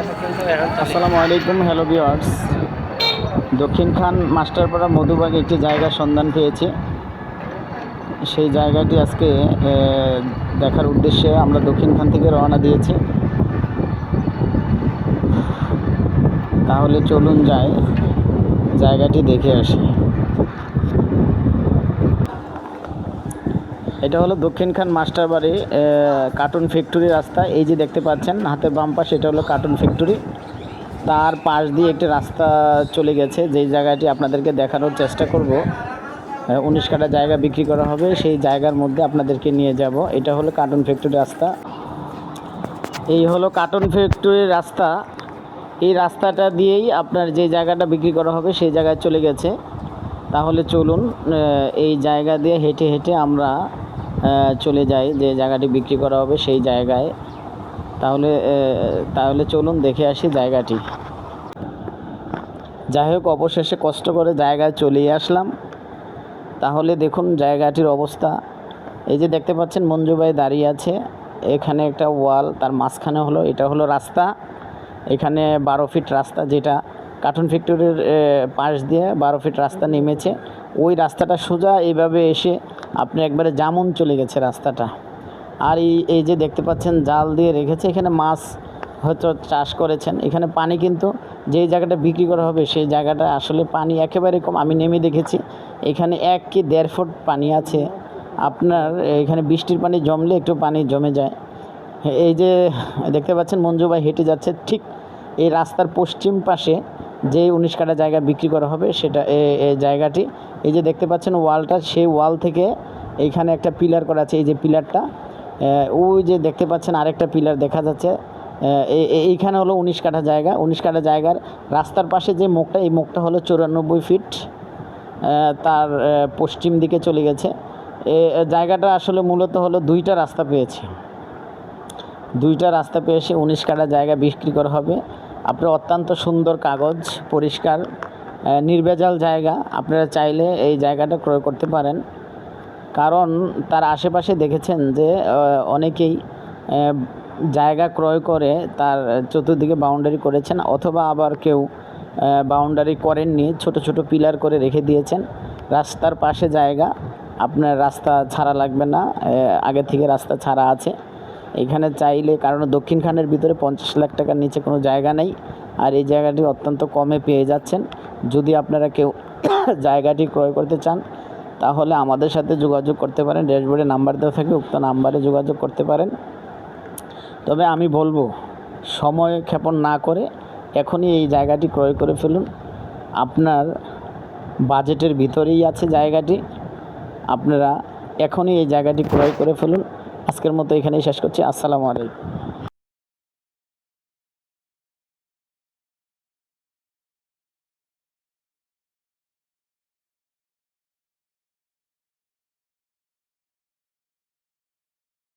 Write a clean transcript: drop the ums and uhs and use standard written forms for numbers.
আসসালামু আলাইকুম, hello viewers. দক্ষিণ খান মাস্টারপাড়া মধুবাগে একটি জায়গার সন্ধান পেয়েছি। সেই জায়গাটি আজকে দেখার উদ্দেশ্যে আমরা দক্ষিণ খান থেকে রওনা দিয়েছি। তাহলে চলুন যাই, জায়গাটি দেখে আসি। এটা হলো দক্ষিণ খান মাস্টারবাড়ি কার্টুন ফ্যাক্টরি রাস্তা। এই যে দেখতে পাচ্ছেন হাতের বাম পাশে, এটা হলো কার্টুন ফ্যাক্টরি। তার পাশ দিয়ে একটি রাস্তা চলে গেছে, যেই জায়গাটি আপনাদেরকে দেখানোর চেষ্টা করব। 19 কাঠা জায়গা বিক্রি করা হবে, সেই জায়গার মধ্যে আপনাদেরকে নিয়ে যাব। এটা হলো কার্টুন ফ্যাক্টরি রাস্তা। এই হলো কার্টুন ফ্যাক্টরির রাস্তা। এই রাস্তাটা দিয়েই আপনার যে জায়গাটা বিক্রি করা হবে সেই জায়গায় চলে গেছে। তাহলে চলুন এই জায়গা দিয়ে হেঁটে হেঁটে আমরা চলে যাই যে জায়গাটি বিক্রি করা হবে সেই জায়গায়। তাহলে চলুন দেখে আসি জায়গাটি। যাই হোক, অবশেষে কষ্ট করে জায়গায় চলেই আসলাম। তাহলে দেখুন জায়গাটির অবস্থা। এই যে দেখতে পাচ্ছেন মঞ্জু ভাই দাঁড়িয়ে আছে। এখানে একটা ওয়াল, তার মাঝখানে হলো এটা হলো রাস্তা। এখানে 12 ফিট রাস্তা, যেটা কার্টুন ফ্যাক্টরির পাশ দিয়ে 12 ফিট রাস্তা নেমেছে। ওই রাস্তাটা সোজা এইভাবে এসে আপনি একবারে জামুন চলে গেছে রাস্তাটা। আর এই যে দেখতে পাচ্ছেন জাল দিয়ে রেখেছে, এখানে মাছ হয়তো চাষ করেছেন। এখানে পানি কিন্তু যেই জায়গাটা বিক্রি করা হবে সেই জায়গাটা আসলে পানি একেবারে কম। আমি নেমে দেখেছি এখানে 1 কি 1.5 ফুট পানি আছে। আপনার এখানে বৃষ্টির পানি জমলে একটু পানি জমে যায়। এই যে দেখতে পাচ্ছেন মঞ্জু ভাই হেঁটে যাচ্ছে, ঠিক এই রাস্তার পশ্চিম পাশে যে 19 কাঠা জায়গা বিক্রি করা হবে সেটা এই জায়গাটি। এই যে দেখতে পাচ্ছেন ওয়ালটা, সেই ওয়াল থেকে এইখানে একটা পিলার করা আছে। এই যে পিলারটা, ওই যে দেখতে পাচ্ছেন আরেকটা পিলার দেখা যাচ্ছে। এইখানে হলো 19 কাঠা জায়গা। 19 কাঠা জায়গার রাস্তার পাশে যে মুখটা, এই মুখটা হলো 94 ফিট, তার পশ্চিম দিকে চলে গেছে। জায়গাটা আসলে মূলত হলো 2টা রাস্তা পেয়েছে। 2টা রাস্তা পেয়েছে 19 কাঠা জায়গা বিক্রি করা হবে। আপনার অত্যন্ত সুন্দর কাগজ, পরিষ্কার নির্ভেজাল জায়গা। আপনারা চাইলে এই জায়গাটা ক্রয় করতে পারেন। কারণ তার আশেপাশে দেখেছেন যে অনেকেই জায়গা ক্রয় করে তার চতুর্দিকে বাউন্ডারি করেছেন, অথবা আবার কেউ বাউন্ডারি করেননি, ছোট ছোট পিলার করে রেখে দিয়েছেন। রাস্তার পাশে জায়গা, আপনার রাস্তা ছাড়া লাগবে না, আগে থেকে রাস্তা ছাড়া আছে। এখানে চাইলে, কারণ দক্ষিণ খানের ভিতরে 50 লাখ টাকার নিচে কোনো জায়গা নেই। আর এই জায়গাটি অত্যন্ত কমে পেয়ে যাচ্ছেন। যদি আপনারা কেউ জায়গাটি ক্রয় করতে চান তাহলে আমাদের সাথে যোগাযোগ করতে পারেন। ড্যাশবোর্ডে নাম্বার দেওয়া থাকে, উক্ত নাম্বারে যোগাযোগ করতে পারেন। তবে আমি বলবো, সময় ক্ষেপণ না করে এখনই এই জায়গাটি ক্রয় করে ফেলুন। আপনার বাজেটের ভিতরেই আছে জায়গাটি। আপনারা এখনই এই জায়গাটি ক্রয় করে ফেলুন। আজকের মতো এখানেই শেষ করছি। আসসালামু আলাইকুম।